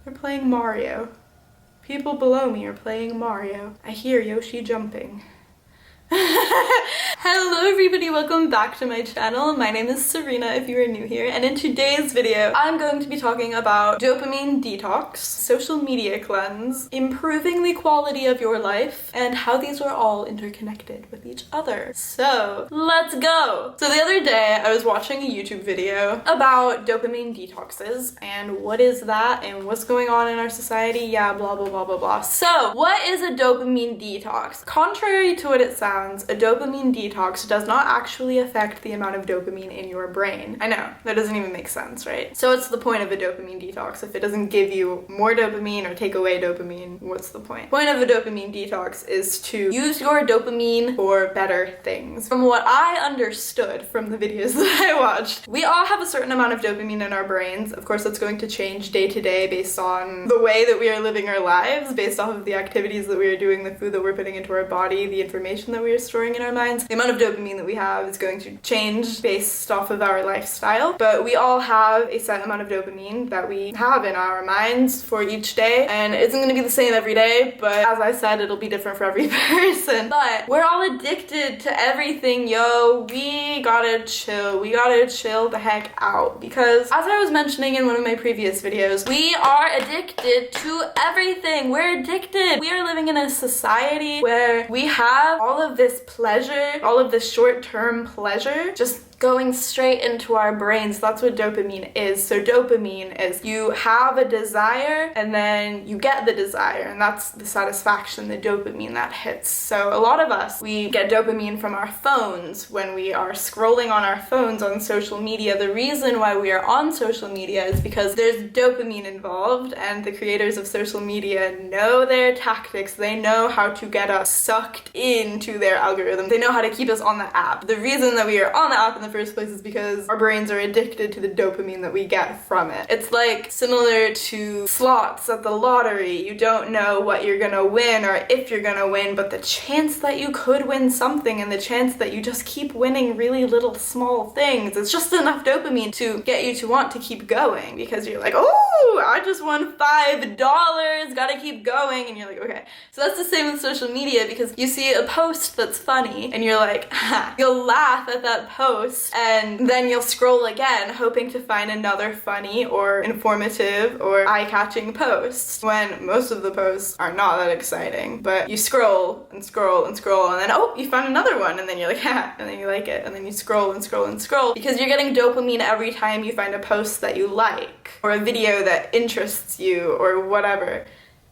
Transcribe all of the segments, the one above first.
They're playing Mario. People below me are playing Mario. I hear Yoshi jumping. Hello everybody, welcome back to my channel. My name is Serena if you are new here, and in today's video I'm going to be talking about dopamine detox, social media cleanse, improving the quality of your life, and how these are all interconnected with each other. So let's go! So the other day I was watching a YouTube video about dopamine detoxes and what is that and what's going on in our society, yeah, blah blah blah blah blah. So what is a dopamine detox? Contrary to what it sounds, a dopamine detox does not actually affect the amount of dopamine in your brain. I know, that doesn't even make sense, right? So what's the point of a dopamine detox? If it doesn't give you more dopamine or take away dopamine, what's the point? The point of a dopamine detox is to use your dopamine for better things. From what I understood from the videos that I watched, we all have a certain amount of dopamine in our brains. Of course, that's going to change day to day based on the way that we are living our lives, based off of the activities that we are doing, the food that we're putting into our body, the information that we are storing in our minds. The amount of dopamine that we have is going to change based off of our lifestyle, but we all have a set amount of dopamine that we have in our minds for each day, and it isn't going to be the same every day, but as I said, it'll be different for every person. But we're all addicted to everything, yo. We gotta chill the heck out, because as I was mentioning in one of my previous videos, we are addicted to everything. We're addicted. We are living in a society where we have all of this pleasure, all of this short-term pleasure just going straight into our brains. That's what dopamine is. So dopamine is you have a desire and then you get the desire, and that's the satisfaction, the dopamine that hits. So a lot of us, we get dopamine from our phones when we are scrolling on our phones on social media. The reason why we are on social media is because there's dopamine involved, and the creators of social media know their tactics. They know how to get us sucked into their algorithm. They know how to keep us on the app. The reason that we are on the app in the first place is because our brains are addicted to the dopamine that we get from it. It's like similar to slots at the lottery. You don't know what you're gonna win or if you're gonna win, but the chance that you could win something and the chance that you just keep winning really little small things, it's just enough dopamine to get you to want to keep going, because you're like, oh, I just won $5, gotta keep going, and you're like, okay. So that's the same with social media, because you see a post that's funny and you're like, ha, you'll laugh at that post, and then you'll scroll again hoping to find another funny or informative or eye-catching post, when most of the posts are not that exciting. But you scroll and scroll and scroll, and then oh, you find another one, and then you're like, ha, and then you like it, and then you scroll and scroll and scroll, because you're getting dopamine every time you find a post that you like or a video that interests you or whatever.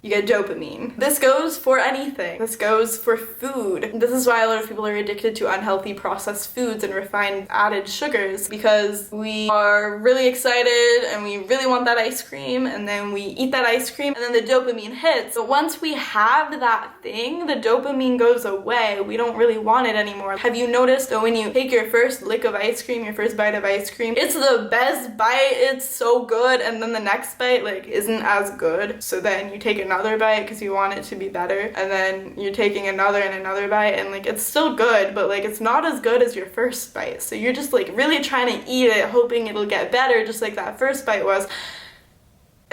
You get dopamine. This goes for anything. This goes for food. This is why a lot of people are addicted to unhealthy processed foods and refined added sugars, because we are really excited and we really want that ice cream, and then we eat that ice cream and then the dopamine hits. But once we have that thing, the dopamine goes away. We don't really want it anymore. Have you noticed that when you take your first lick of ice cream, your first bite of ice cream, it's the best bite, it's so good, and then the next bite like isn't as good, so then you take another bite because you want it to be better, and then you're taking another and another bite, and like it's still good, but like it's not as good as your first bite, so you're just like really trying to eat it hoping it'll get better just like that first bite was.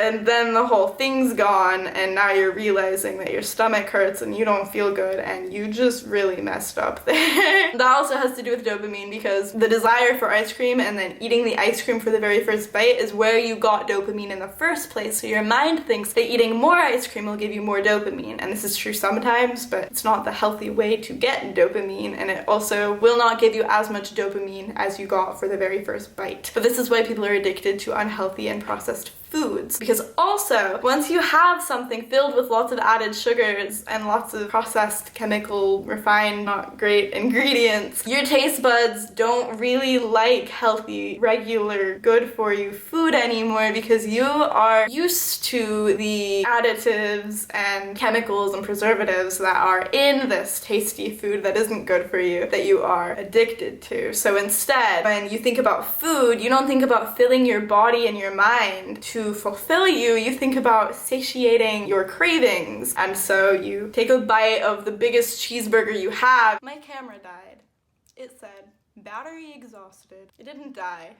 And then the whole thing's gone, and now you're realizing that your stomach hurts and you don't feel good, and you just really messed up there. That also has to do with dopamine, because the desire for ice cream and then eating the ice cream for the very first bite is where you got dopamine in the first place. So your mind thinks that eating more ice cream will give you more dopamine, and this is true sometimes, but it's not the healthy way to get dopamine, and it also will not give you as much dopamine as you got for the very first bite. But this is why people are addicted to unhealthy and processed foods, because also once you have something filled with lots of added sugars and lots of processed, chemical, refined, not great ingredients, your taste buds don't really like healthy, regular, good for you food anymore, because you are used to the additives and chemicals and preservatives that are in this tasty food that isn't good for you, that you are addicted to. So instead, when you think about food, you don't think about filling your body and your mind to fulfill you, you think about satiating your cravings. And so you take a bite of the biggest cheeseburger you have. My camera died. It said, battery exhausted. It didn't die.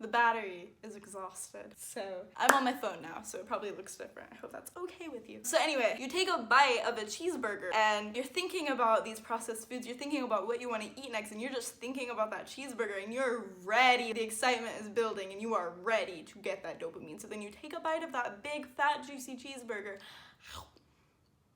The battery is exhausted. So I'm on my phone now, so it probably looks different. I hope that's okay with you. So anyway, you take a bite of a cheeseburger and you're thinking about these processed foods, you're thinking about what you want to eat next, and you're just thinking about that cheeseburger and you're ready. The excitement is building and you are ready to get that dopamine. So then you take a bite of that big, fat, juicy cheeseburger.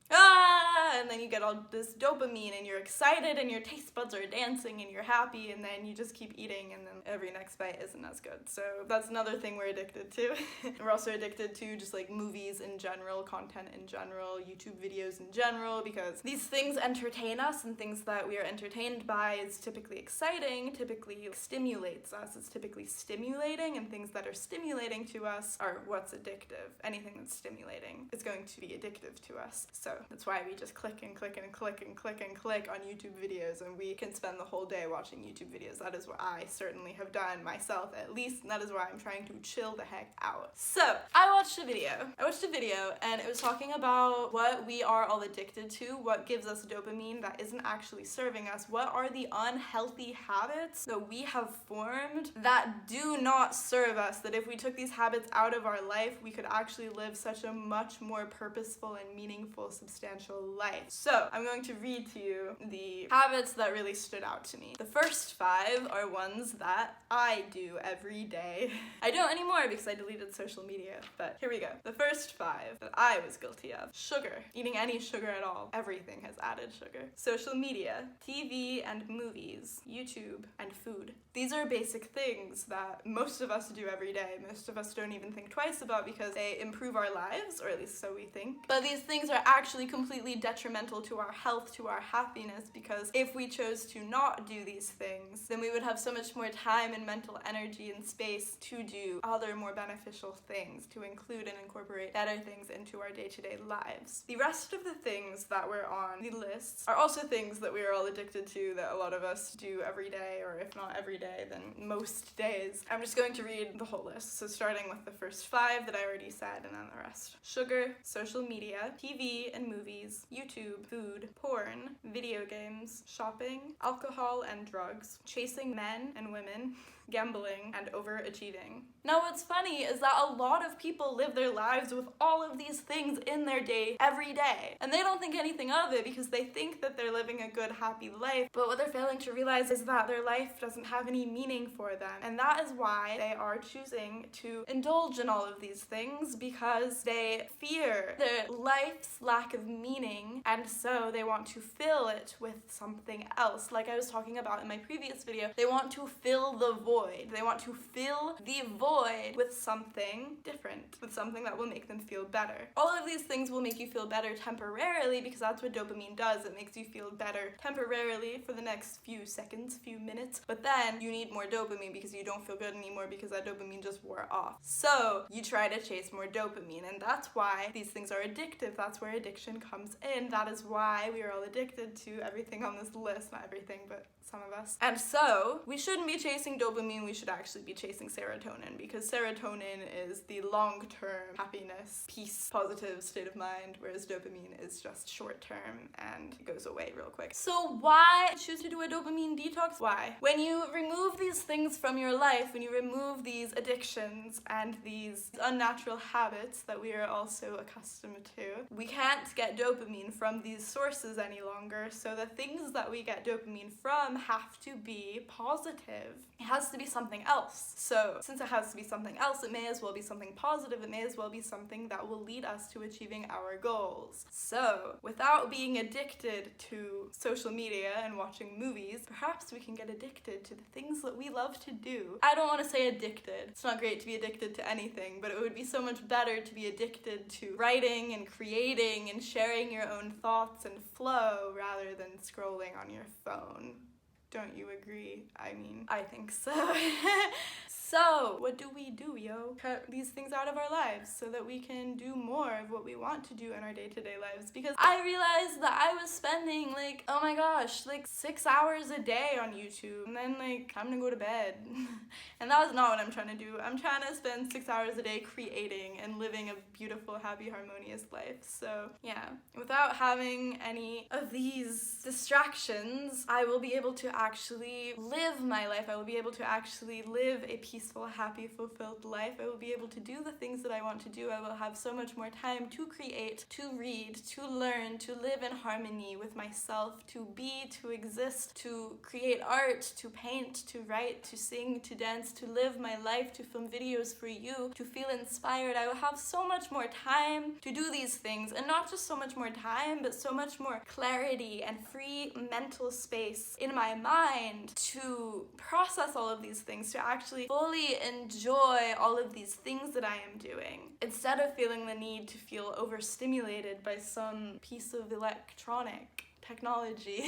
And then you get all this dopamine and you're excited and your taste buds are dancing and you're happy, and then you just keep eating, and then every next bite isn't as good. So that's another thing we're addicted to. We're also addicted to just like movies in general, content in general, YouTube videos in general, because these things entertain us, and things that we are entertained by is typically exciting, typically stimulates us, it's typically stimulating, and things that are stimulating to us are what's addictive. Anything that's stimulating is going to be addictive to us. So that's why we just click and click and click and click and click on YouTube videos, and we can spend the whole day watching YouTube videos. That is what I certainly have done myself, at least, and that is why I'm trying to chill the heck out. So I watched a video and it was talking about what we are all addicted to, what gives us dopamine that isn't actually serving us, what are the unhealthy habits that we have formed that do not serve us, that if we took these habits out of our life, we could actually live such a much more purposeful and meaningful, substantial life. So I'm going to read to you the habits that really stood out to me. The first 5 are ones that I do every day. I don't anymore because I deleted social media, but here we go. The first 5 that I was guilty of: sugar, eating any sugar at all. Everything has added sugar. Social media, TV and movies, YouTube, and food. These are basic things that most of us do every day. Most of us don't even think twice about because they improve our lives, or at least so we think. But these things are actually completely detrimental to our health, to our happiness, because if we chose to not do these things, then we would have so much more time and mental energy and space to do other more beneficial things, to include and incorporate better things into our day-to-day lives. The rest of the things that were on the lists are also things that we are all addicted to, that a lot of us do every day, or if not every day, then most days. I'm just going to read the whole list. So starting with the first 5 that I already said, and then the rest. Sugar, social media, TV and movies, YouTube, food, porn, video games, shopping, alcohol and drugs, chasing men and women, gambling, and overachieving. Now what's funny is that a lot of people live their lives with all of these things in their day every day, and they don't think anything of it because they think that they're living a good, happy life, but what they're failing to realize is that their life doesn't have any meaning for them, and that is why they are choosing to indulge in all of these things, because they fear their life's lack of meaning, and so they want to fill it with something else. Like I was talking about in my previous video, they want to fill the void. They want to fill the void with something different, with something that will make them feel better. All of these things will make you feel better temporarily, because that's what dopamine does. It makes you feel better temporarily for the next few seconds, few minutes, but then you need more dopamine because you don't feel good anymore because that dopamine just wore off. So you try to chase more dopamine, and that's why these things are addictive. That's where addiction comes in. That is why we are all addicted to everything on this list. Not everything, but some of us. And so we shouldn't be chasing dopamine, we should actually be chasing serotonin, because serotonin is the long-term happiness, peace, positive state of mind, whereas dopamine is just short-term and it goes away real quick. So why choose to do a dopamine detox? Why? When you remove these things from your life, when you remove these addictions and these unnatural habits that we are also accustomed to, we can't get dopamine from these sources any longer, so the things that we get dopamine from have to be positive. It has to be something else. So since it has to be something else, it may as well be something positive. It may as well be something that will lead us to achieving our goals. So without being addicted to social media and watching movies, perhaps we can get addicted to the things that we love to do. I don't want to say addicted. It's not great to be addicted to anything, but it would be so much better to be addicted to writing and creating and sharing your own thoughts and flow rather than scrolling on your phone. Don't you agree? I mean, I think so. So, what do we do, yo? Cut these things out of our lives so that we can do more of what we want to do in our day-to-day lives. Because I realized that I was spending like, oh my gosh, like 6 hours a day on YouTube, and then like, time to go to bed. And that was not what I'm trying to do. I'm trying to spend 6 hours a day creating and living a beautiful, happy, harmonious life. So yeah, without having any of these distractions, I will be able to actually live my life. I will be able to actually live a peaceful, happy, fulfilled life. I will be able to do the things that I want to do. I will have so much more time to create, to read, to learn, to live in harmony with myself, to be, to exist, to create art, to paint, to write, to sing, to dance, to live my life, to film videos for you, to feel inspired. I will have so much more time to do these things, and not just so much more time, but so much more clarity and free mental space in my mind to process all of these things, to actually fully enjoy all of these things that I am doing, instead of feeling the need to feel overstimulated by some piece of electronic technology.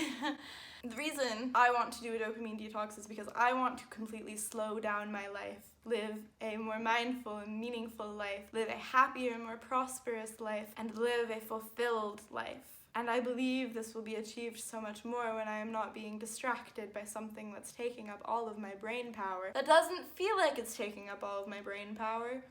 The reason I want to do a dopamine detox is because I want to completely slow down my life, live a more mindful and meaningful life, live a happier, more prosperous life, and live a fulfilled life. And I believe this will be achieved so much more when I am not being distracted by something that's taking up all of my brain power. That doesn't feel like it's taking up all of my brain power,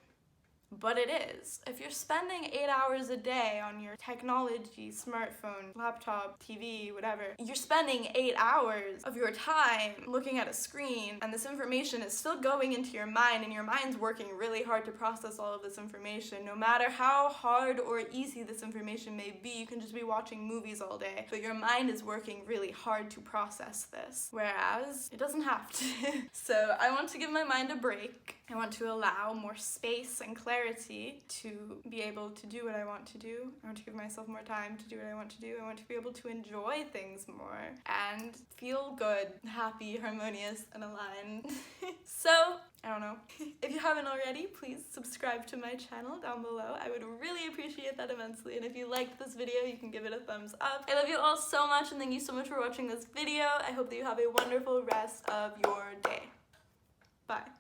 but it is. If you're spending 8 hours a day on your technology, smartphone, laptop, TV, whatever, you're spending 8 hours of your time looking at a screen, and this information is still going into your mind, and your mind's working really hard to process all of this information. No matter how hard or easy this information may be, you can just be watching movies all day, but your mind is working really hard to process this, whereas it doesn't have to. So I want to give my mind a break. I want to allow more space and clarity to be able to do what I want to do. I want to give myself more time to do what I want to do. I want to be able to enjoy things more and feel good, happy, harmonious, and aligned. So, I don't know. If you haven't already, please subscribe to my channel down below. I would really appreciate that immensely. And if you liked this video, you can give it a thumbs up. I love you all so much, and thank you so much for watching this video. I hope that you have a wonderful rest of your day. Bye.